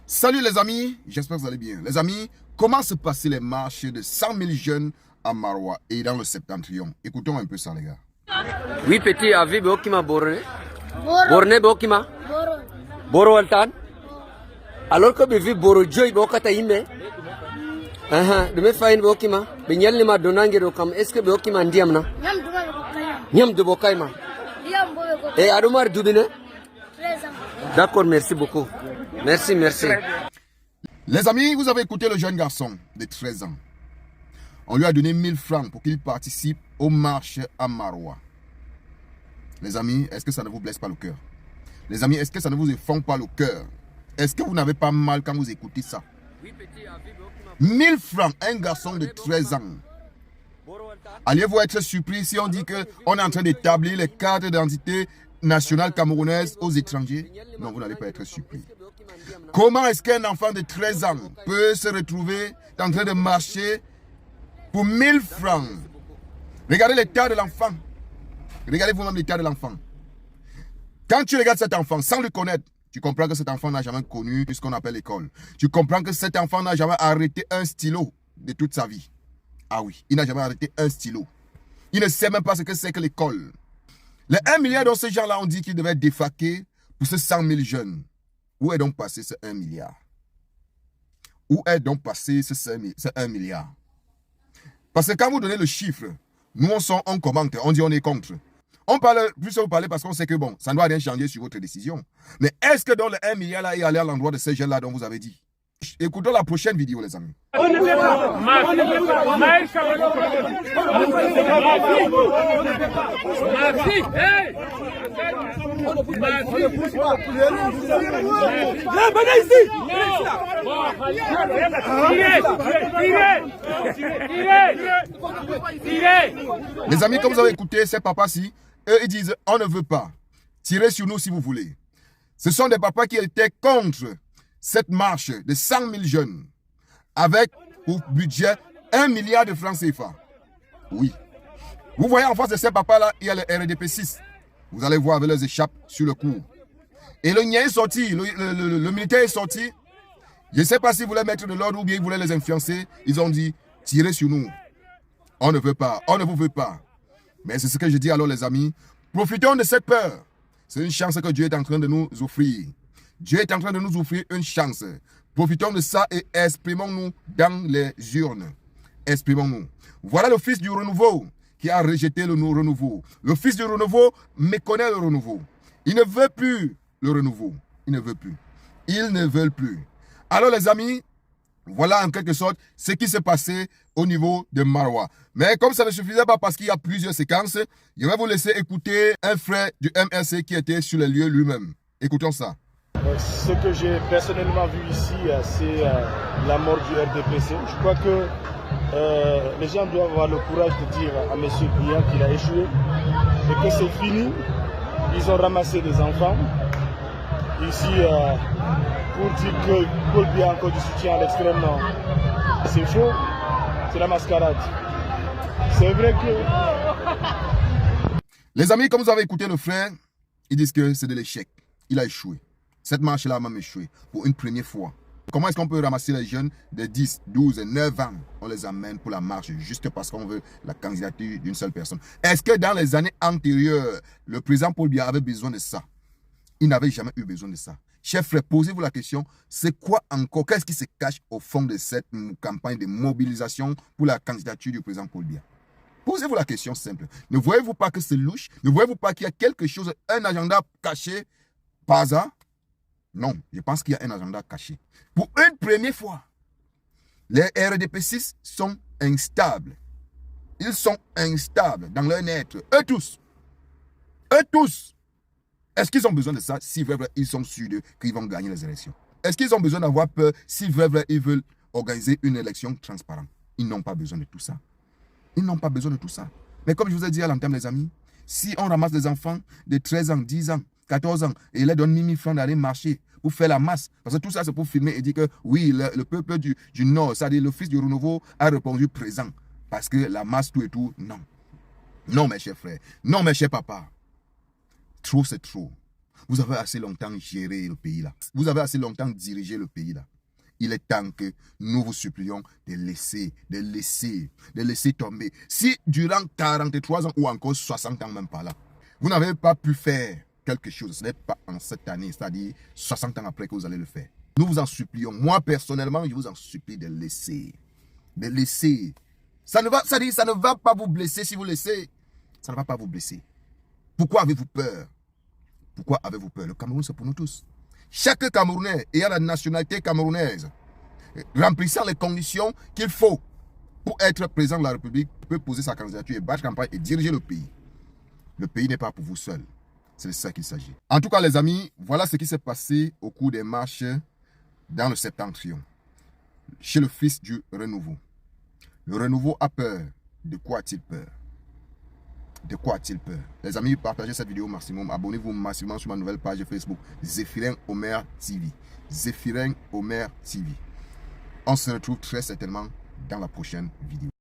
Salut les amis, j'espère que vous allez bien. Les amis, comment se passaient les marches de 100 000 jeunes à Maroua et dans le Septentrion? Écoutons un peu ça les gars. Oui petit avi be okima borne borne be okima boro waltan alors que be vi boro joy be okata yimbe de me fayin be okima be nyalli ma donange do kam est ce que be okima ndiam na nyam de bokayma et adomar dubine d'accord, merci beaucoup, merci. Les amis, vous avez écouté le jeune garçon de 13 ans. On lui a donné 1000 francs pour qu'il participe aux marches à Maroua. Les amis, est-ce que ça ne vous blesse pas le cœur? Les amis, est-ce que ça ne vous effondre pas le cœur? Est-ce que vous n'avez pas mal quand vous écoutez ça? 1000 francs, un garçon de 13 ans. Allez-vous être surpris si on dit qu'on est en train d'établir les cartes d'identité nationale camerounaise aux étrangers? Non, vous n'allez pas être surpris. Comment est-ce qu'un enfant de 13 ans peut se retrouver en train de marcher pour 1000 francs? Regardez l'état de l'enfant. Regardez vous-même l'état de l'enfant. Quand tu regardes cet enfant sans le connaître, tu comprends que cet enfant n'a jamais connu ce qu'on appelle l'école. Tu comprends que cet enfant n'a jamais arrêté un stylo de toute sa vie. Ah oui, il n'a jamais arrêté un stylo. Il ne sait même pas ce que c'est que l'école. Les 1 milliard dont ces gens-là ont dit qu'ils devaient défaquer pour ces 100 000 jeunes. Où est donc passé ce 1 milliard? Où est donc passé ce 1 milliard? Parce que quand vous donnez le chiffre, nous on commente, on dit on est contre. On parle, plus vous parlez parce qu'on sait que bon, ça ne doit rien changer sur votre décision. Mais est-ce que dans le 1 milliard là, il est allé à l'endroit de ces jeunes-là dont vous avez dit? Écoutons la prochaine vidéo les amis. Les amis, comme vous avez écouté ces papas-ci, eux ils disent on ne veut pas. Tirez sur nous si vous voulez. Ce sont des papas qui étaient contre cette marche de 100 000 jeunes avec pour budget 1 milliard de francs CFA. Oui. Vous voyez en face de ces papas-là, il y a le RDP 6. Vous allez voir avec leurs échappes sur le cours. Et le Nia est sorti, le militaire est sorti. Je ne sais pas s'ils voulaient mettre de l'ordre ou bien ils voulaient les influencer. Ils ont dit, tirez sur nous. On ne veut pas, on ne vous veut pas. Mais c'est ce que je dis alors les amis. Profitons de cette peur. C'est une chance que Dieu est en train de nous offrir. Dieu est en train de nous offrir une chance. Profitons de ça et exprimons-nous dans les urnes. Exprimons-nous. Voilà le fils du renouveau qui a rejeté le renouveau. Le fils du renouveau méconnaît le renouveau. Il ne veut plus le renouveau. Il ne veut plus. Ils ne veulent plus. Alors les amis, voilà en quelque sorte ce qui s'est passé au niveau de Maroua. Mais comme ça ne suffisait pas parce qu'il y a plusieurs séquences, je vais vous laisser écouter un frère du MRC qui était sur les lieux lui-même. Écoutons ça. Ce que j'ai personnellement vu ici, c'est la mort du RDPC. Je crois que les gens doivent avoir le courage de dire à M. Biya qu'il a échoué et que c'est fini. Ils ont ramassé des enfants ici pour dire que Paul Biya a encore du soutien à l'extrême nord. C'est faux, c'est la mascarade. C'est vrai que... Les amis, comme vous avez écouté le frère, ils disent que c'est de l'échec. Il a échoué. Cette marche-là a même échoué pour une première fois. Comment est-ce qu'on peut ramasser les jeunes de 10, 12, 9 ans? On les amène pour la marche juste parce qu'on veut la candidature d'une seule personne. Est-ce que dans les années antérieures, le président Paul Biya avait besoin de ça? Il n'avait jamais eu besoin de ça. Chers frères, posez-vous la question, c'est quoi encore? Qu'est-ce qui se cache au fond de cette campagne de mobilisation pour la candidature du président Paul Biya? Posez-vous la question simple. Ne voyez-vous pas que c'est louche? Ne voyez-vous pas qu'il y a quelque chose, un agenda caché par hasard? Non, je pense qu'il y a un agenda caché. Pour une première fois, les RDP6 sont instables. Ils sont instables dans leur être. Eux tous. Eux tous. Est-ce qu'ils ont besoin de ça si vraiment ils sont sûrs qu'ils vont gagner les élections? Est-ce qu'ils ont besoin d'avoir peur si vraiment ils veulent organiser une élection transparente? Ils n'ont pas besoin de tout ça. Ils n'ont pas besoin de tout ça. Mais comme je vous ai dit à l'entame, les amis, si on ramasse des enfants de 13 ans, 10 ans, 14 ans, et il leur donne 1000 francs d'aller marcher pour faire la masse, parce que tout ça c'est pour filmer et dire que oui, le peuple du Nord, c'est-à-dire le fils du renouveau, a répondu présent, parce que la masse, tout et tout, non. Non, mes chers frères, non, mes chers papas. Trop, c'est trop. Vous avez assez longtemps géré le pays là. Vous avez assez longtemps dirigé le pays là. Il est temps que nous vous supplions de laisser tomber. Si durant 43 ans ou encore 60 ans même pas là, vous n'avez pas pu faire quelque chose, ce n'est pas en cette année, c'est-à-dire 60 ans après que vous allez le faire. Nous vous en supplions. Moi personnellement, je vous en supplie de laisser. De laisser. Ça ne va pas vous blesser si vous laissez. Ça ne va pas vous blesser. Pourquoi avez-vous peur? Pourquoi avez-vous peur? Le Cameroun, c'est pour nous tous. Chaque Camerounais ayant la nationalité camerounaise, remplissant les conditions qu'il faut pour être président de la République, peut poser sa candidature et battre campagne et diriger le pays. Le pays n'est pas pour vous seul. C'est de ça qu'il s'agit. En tout cas, les amis, voilà ce qui s'est passé au cours des marches dans le Septentrion, chez le fils du renouveau. Le renouveau a peur. De quoi a-t-il peur? De quoi a-t-il peur? Les amis, partagez cette vidéo au maximum. Abonnez-vous massivement sur ma nouvelle page Facebook, Zéphirin Omer TV. Zéphirin Omer TV. On se retrouve très certainement dans la prochaine vidéo.